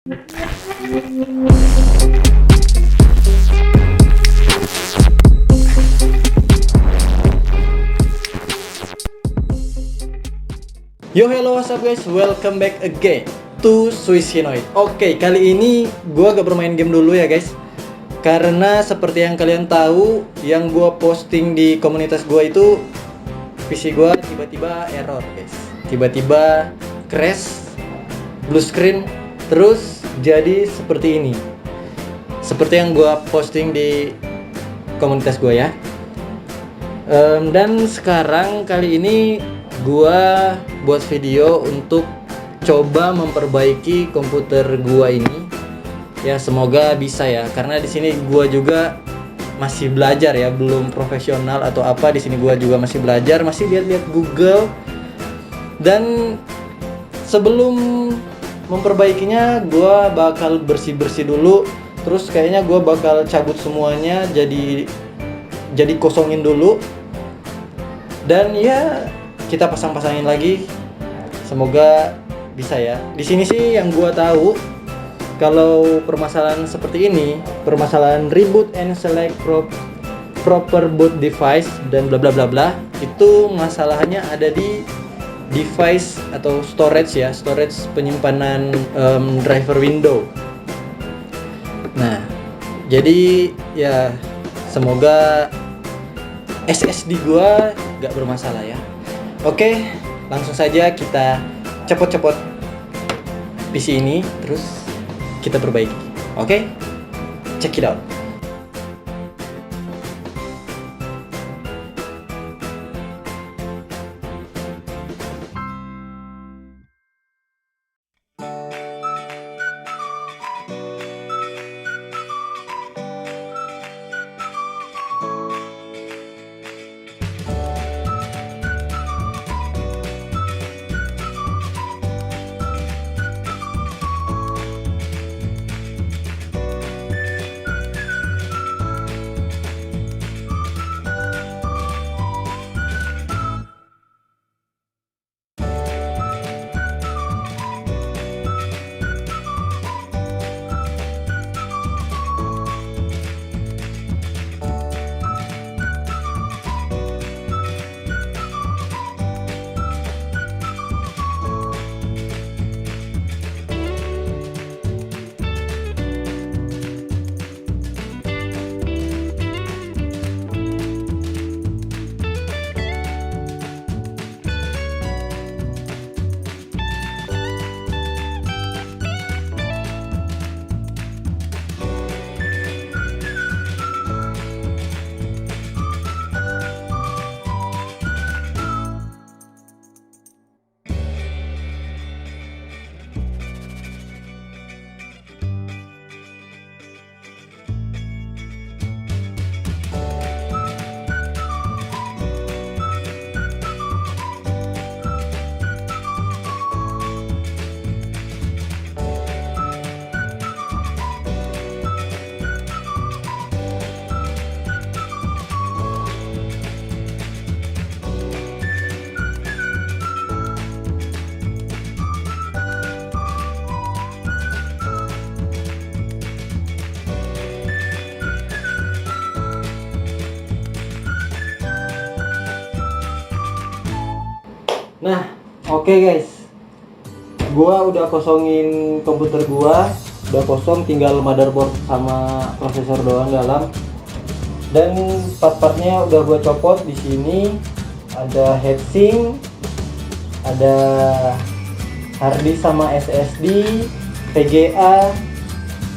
Yo, hello, what's up guys, welcome back again to Suicinoid. Oke, kali ini gua gak bermain game dulu ya guys, karena seperti yang kalian tahu, yang gua posting di komunitas gua itu PC gua tiba-tiba error guys, tiba-tiba crash, blue screen, terus jadi seperti ini, seperti yang gua posting di komunitas gua ya. Dan sekarang kali ini gua buat video untuk coba memperbaiki komputer gua ini. Ya, semoga bisa ya, karena di sini gua juga masih belajar ya, belum profesional atau apa. Di sini gua juga masih belajar, masih lihat-lihat Google. Dan sebelum memperbaikinya, gua bakal bersih-bersih dulu. Terus kayaknya gua bakal cabut semuanya, jadi kosongin dulu. Dan ya, kita pasang-pasangin lagi. Semoga bisa ya. Di sini sih yang gua tahu, kalau permasalahan seperti ini, permasalahan reboot and select proper boot device dan bla bla bla bla, itu masalahnya ada di device atau storage ya, storage penyimpanan driver window. Nah, jadi ya semoga SSD gua gak bermasalah ya. Oke, langsung saja kita cepot-cepot PC ini, terus kita perbaiki. Oke, check it out. Nah, oke guys, gua udah kosongin komputer gua, udah kosong, tinggal motherboard sama prosesor doang dalam. Dan part-partnya udah gua copot. Di sini ada heatsink, ada harddisk sama SSD, VGA,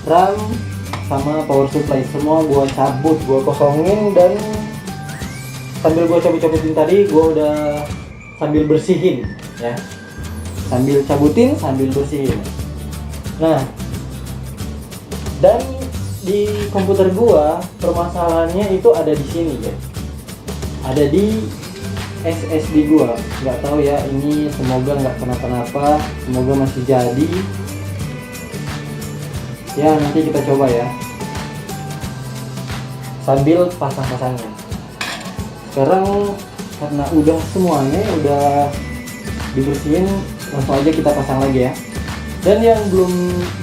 RAM, sama power supply, semua gua cabut, gua kosongin. Dan sambil gua cabut-cabutin tadi, gua udah sambil bersihin ya, sambil cabutin sambil bersihin. Nah, dan di komputer gua permasalahannya itu ada di sini guys, ada di SSD gua. Nggak tahu ya, ini semoga nggak kenapa-napa, semoga masih jadi ya. Nanti kita coba ya sambil pasang-pasangnya. Sekarang karena udah semuanya udah dibersihin, langsung aja kita pasang lagi ya. Dan yang belum,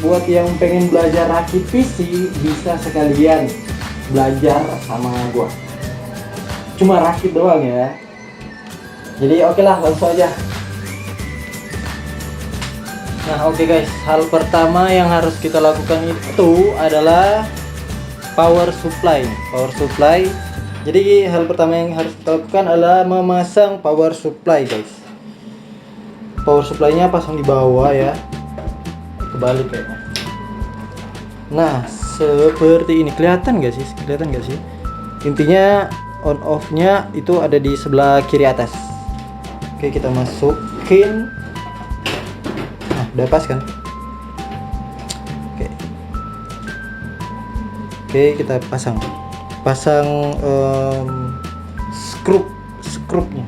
buat yang pengen belajar rakit PC, bisa sekalian belajar sama gua. Cuma rakit doang ya. Jadi oke lah, langsung aja. Nah oke guys, hal pertama yang harus kita lakukan itu adalah power supply. Jadi hal pertama yang harus kita lakukan adalah memasang power supply guys. Power supply-nya pasang di bawah ya. Kebalik kayaknya. Nah seperti ini, kelihatan gak sih? Intinya on off-nya itu ada di sebelah kiri atas. Oke, kita masukin. Nah udah pas kan? Oke, kita pasang skrupnya.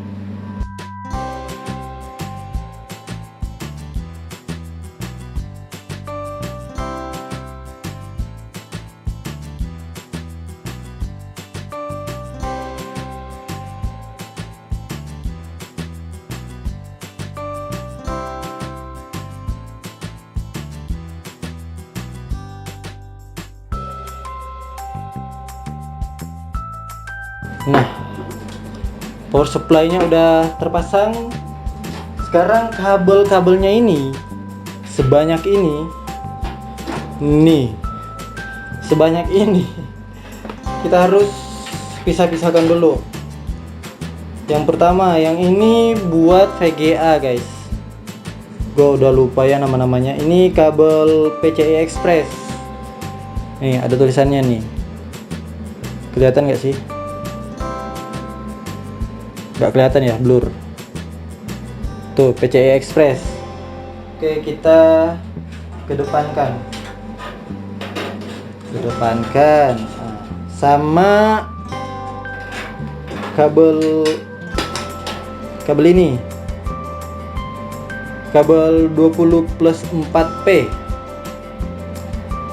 Nah, power supply-nya udah terpasang. Sekarang kabel-kabelnya ini sebanyak ini. Nih. Sebanyak ini. Kita harus pisah-pisahkan dulu. Yang pertama, yang ini buat VGA, guys. Gue udah lupa ya nama-namanya. Ini kabel PCI Express. Nih, ada tulisannya nih. Kelihatan gak sih? Gak kelihatan ya, blur. Tuh PCI Express. Oke, kita kedepankan. Nah, sama kabel ini, kabel 20 plus 4P.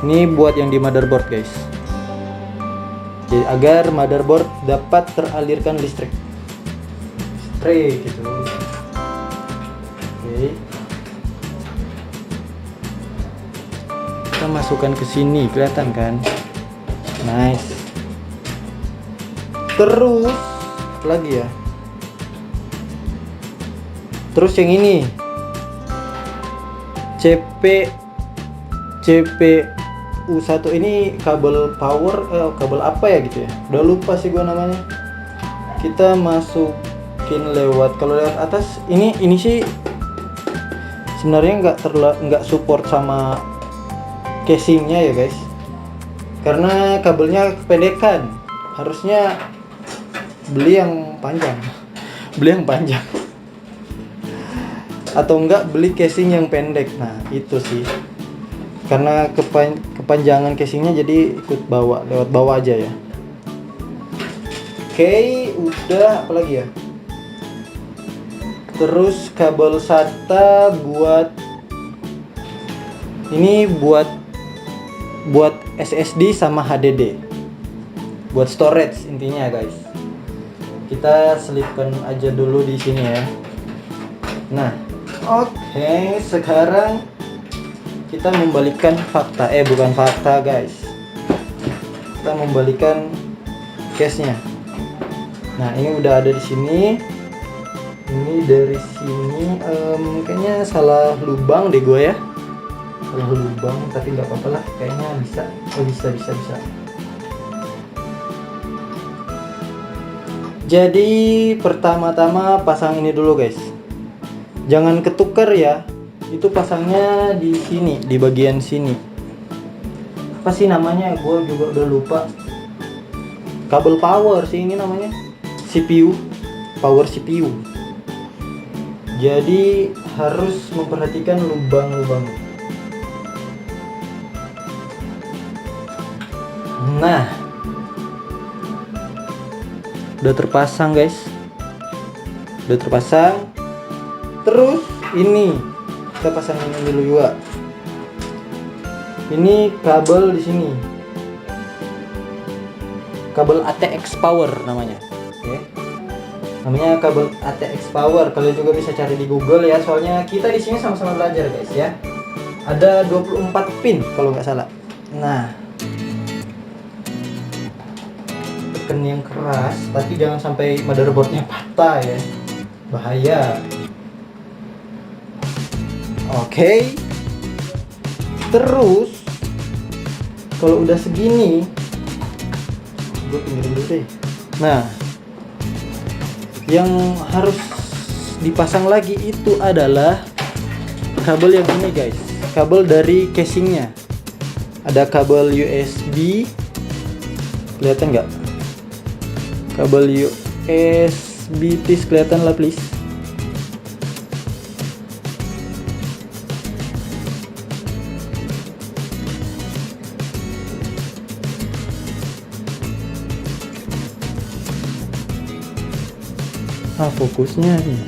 Ini buat yang di motherboard guys, jadi agar motherboard dapat teralirkan listrik gitu. Oke. Kita masukkan ke sini, kelihatan kan? Nice. Terus apa lagi ya? Terus yang ini CPU1 ini kabel power, kabel apa ya gitu ya? Udah lupa sih gua namanya. Kita masukin lewat, kalau lewat atas ini sih sebenarnya nggak support sama casingnya ya guys, karena kabelnya kependekan. Harusnya beli yang panjang atau enggak beli casing yang pendek. Nah itu sih, karena kepanjangan casingnya jadi ikut bawa lewat bawah aja ya. Oke, udah apa lagi ya? Terus kabel SATA buat SSD sama HDD, buat storage intinya guys. Kita selipkan aja dulu di sini ya. Nah, oke, sekarang kita membalikan bukan fakta guys. Kita membalikan case-nya. Nah, ini udah ada di sini. Ini dari sini kayaknya salah lubang deh gue ya. Salah lubang, tapi nggak apa-apa lah, kayaknya bisa. Oh, bisa. Jadi pertama-tama pasang ini dulu guys. Jangan ketukar ya. Itu pasangnya di sini, di bagian sini. Apa sih namanya? Gue juga udah lupa. Kabel power sih ini namanya. CPU, power CPU. Jadi harus memperhatikan lubang-lubang. Nah, udah terpasang guys. Terus ini kita pasang ini dulu juga. Ini kabel di sini. Kabel ATX power namanya. Oke. Namanya kabel ATX power. Kalian juga bisa cari di Google ya. Soalnya kita di sini sama-sama belajar guys ya. Ada 24 pin kalau nggak salah. Nah, tekan yang keras, tapi jangan sampai motherboardnya patah ya, bahaya. Oke. Terus kalau udah segini, gue pinggirin dulu deh. Nah, yang harus dipasang lagi itu adalah kabel yang ini guys, kabel dari casingnya. Ada kabel USB, kelihatan nggak? Kabel USB, please kelihatan lah please. Fokusnya nih.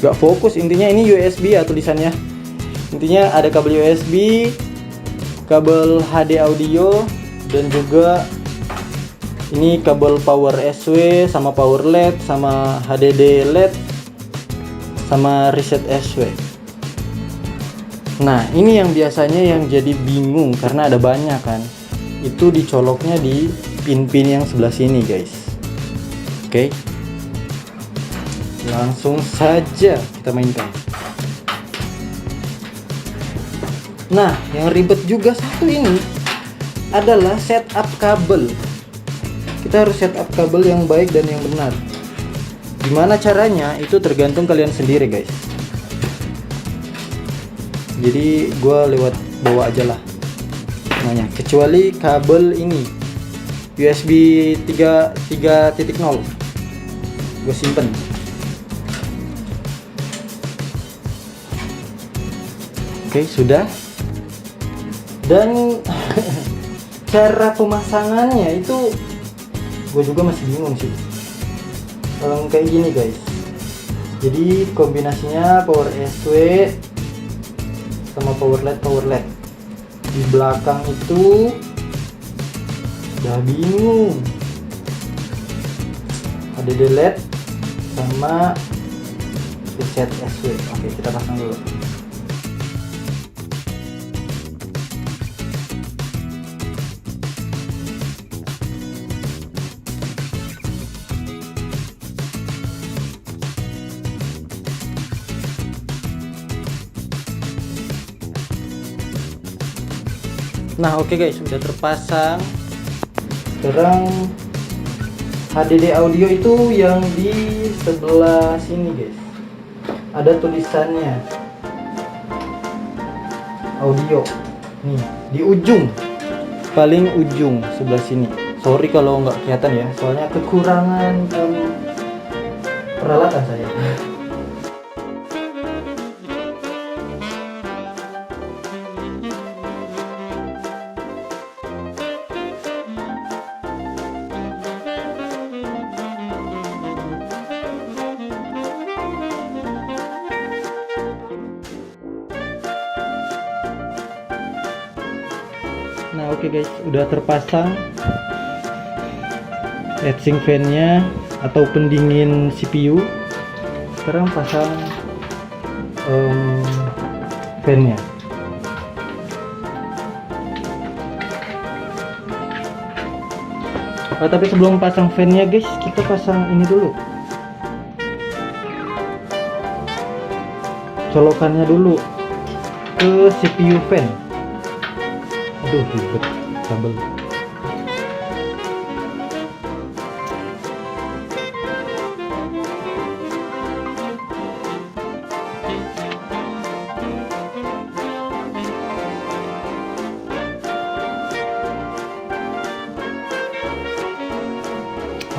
Gak fokus, intinya ini USB ya tulisannya. Intinya ada kabel USB, kabel HD audio, dan juga ini kabel power SW sama power LED sama HDD LED sama reset SW. Nah, ini yang biasanya yang jadi bingung karena ada banyak kan. Itu dicoloknya di pin-pin yang sebelah sini guys. Oke, langsung saja kita mainkan. Nah, yang ribet juga satu ini adalah setup kabel. Kita harus setup kabel yang baik dan yang benar. Gimana caranya itu tergantung kalian sendiri guys. Jadi gua lewat bawa aja lah semuanya, kecuali kabel ini USB 3.0 gue simpen. Oke, sudah. Dan cara pemasangannya itu gue juga masih bingung sih. Kayak gini guys, jadi kombinasinya power SW sama power LED. Di belakang itu udah bingung, HDD LED sama reset SW. Oke, kita pasang dulu. Nah, oke guys, sudah terpasang. Sekarang HDD audio itu yang di sebelah sini guys, ada tulisannya audio nih di ujung, paling ujung sebelah sini. Sorry kalau nggak kelihatan ya, soalnya kekurangan peralatan saya. Nah, oke guys, udah terpasang heatsink fan-nya atau pendingin CPU. Sekarang pasang fan-nya. Tapi sebelum pasang fan-nya guys, kita pasang ini dulu, colokannya dulu ke CPU fan. Aduh, ribet kabel.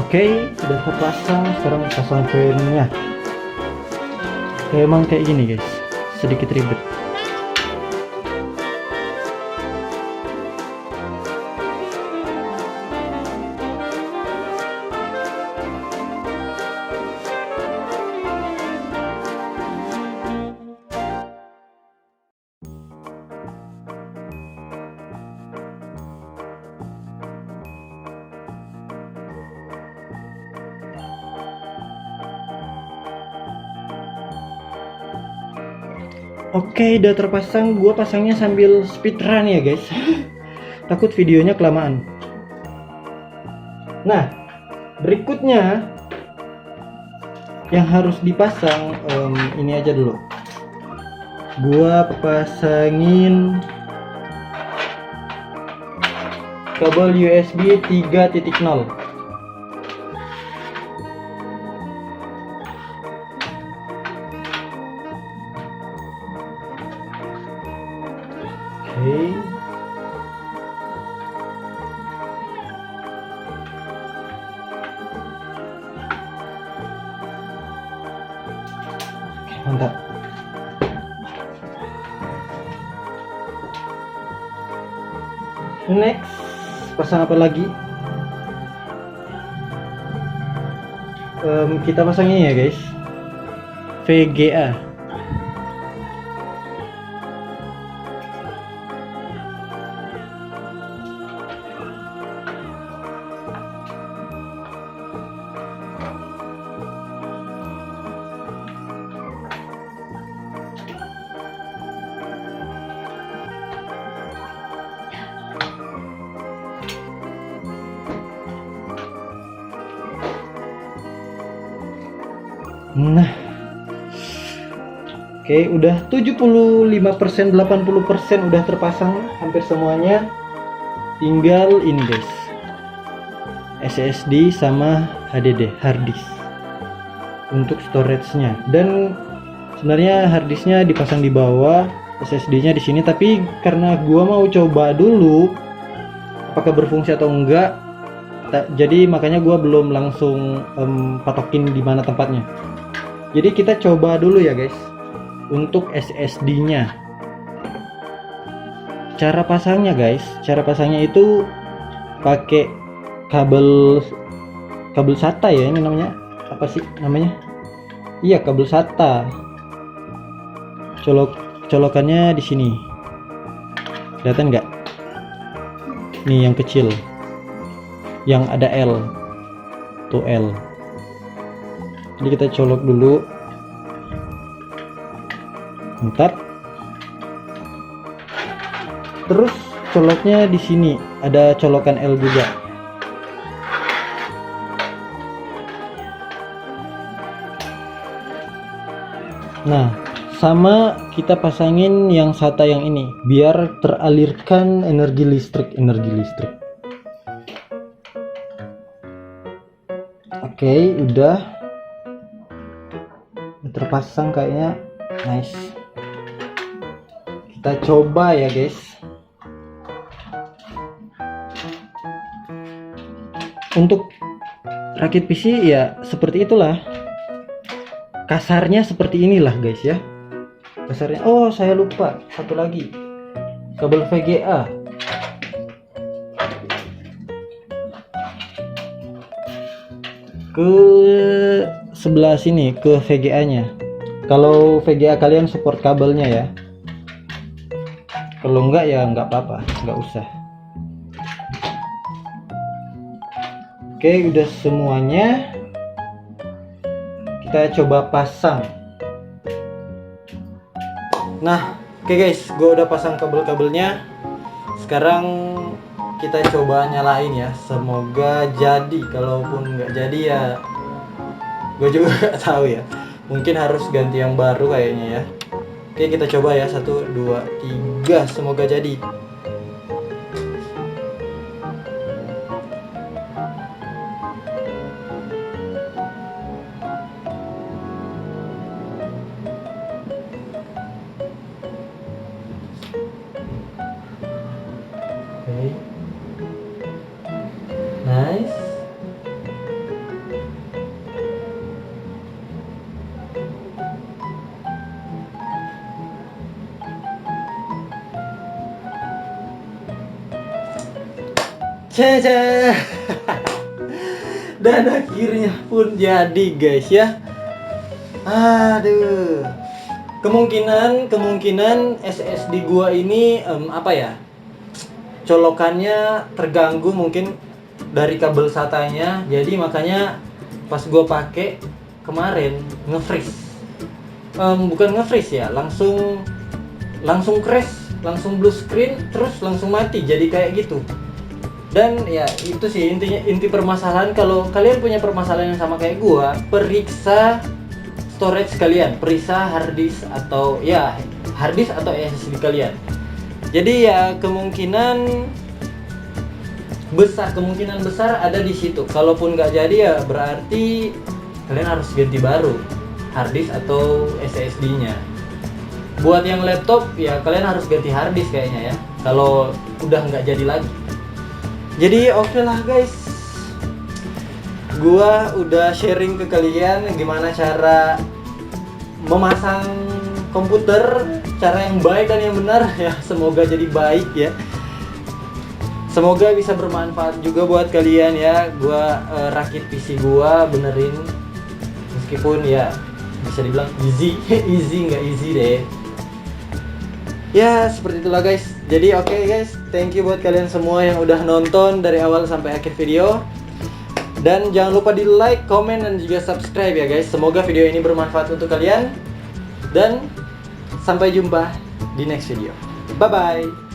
Oke, sudah terpasang. Sekarang pasang fan-nya. Emang kayak gini guys, sedikit ribet. Oke, udah terpasang. Gua pasangnya sambil speedrun ya guys. Takut videonya kelamaan. Nah, berikutnya yang harus dipasang ini aja dulu. Gua pasangin kabel USB 3.0. Oke. Mantap. Next, pasang apa lagi? Kita pasang ini ya guys, VGA. Nah, oke, udah 75%, 80% udah terpasang hampir semuanya. Tinggal ini guys, SSD sama HDD, hard disk untuk storage-nya. Dan sebenarnya hard disk-nya dipasang di bawah, SSD-nya di sini. Tapi karena gua mau coba dulu apakah berfungsi atau enggak, jadi makanya gua belum langsung patokin di mana tempatnya. Jadi kita coba dulu ya guys untuk SSD-nya. Cara pasangnya guys, cara pasangnya itu pakai kabel SATA ya, ini namanya apa sih namanya? Iya, kabel SATA. Colokannya di sini. Kelihatan nggak? Nih yang kecil. Yang ada L. Tuh L. Jadi kita colok dulu. Mantap. Terus coloknya di sini ada colokan L juga. Nah, sama kita pasangin yang SATA yang ini biar teralirkan energi listrik. Oke, udah terpasang kayaknya. Nice. Kita coba ya guys. Untuk rakit PC ya seperti itulah. Kasarnya seperti inilah guys ya. Kasarnya. Oh, saya lupa satu lagi. Kabel VGA. Ke sebelah sini, ke VGA-nya. Kalau VGA kalian support kabelnya ya. Kalau enggak ya enggak apa-apa, enggak usah. Oke, udah semuanya. Kita coba pasang. Nah, oke guys, gue udah pasang kabel-kabelnya. Sekarang kita coba nyalain ya. Semoga jadi. Kalaupun nggak jadi ya, gue juga nggak tahu ya. Mungkin harus ganti yang baru kayaknya ya. Oke, kita coba ya. 1, 2, 3. Semoga jadi. Oke. Nice. Cece. Dan akhirnya pun jadi guys ya. Aduh. Kemungkinan SSD gua ini apa ya? Colokannya terganggu mungkin dari kabel SATA-nya. Jadi makanya pas gua pakai kemarin nge-freeze. Bukan nge-freeze ya, langsung langsung crash, langsung blue screen, terus langsung mati, jadi kayak gitu. Dan ya itu sih inti permasalahan. Kalau kalian punya permasalahan yang sama kayak gua, periksa storage kalian, periksa hard disk atau SSD kalian. Jadi ya kemungkinan besar ada di situ. Kalaupun nggak jadi ya berarti kalian harus ganti baru hard disk atau SSD-nya. Buat yang laptop ya kalian harus ganti hard disk kayaknya ya, kalau udah nggak jadi lagi. Jadi oke lah guys, gua udah sharing ke kalian gimana cara memasang komputer, cara yang baik dan yang benar ya. Semoga jadi baik ya. Semoga bisa bermanfaat juga buat kalian ya. Gua rakit PC gua, benerin, meskipun ya bisa dibilang easy nggak easy deh. Ya seperti itulah guys. Jadi oke guys, thank you buat kalian semua yang udah nonton dari awal sampai akhir video. Dan jangan lupa di like, komen, dan juga subscribe ya guys. Semoga video ini bermanfaat untuk kalian. Dan sampai jumpa di next video. Bye bye.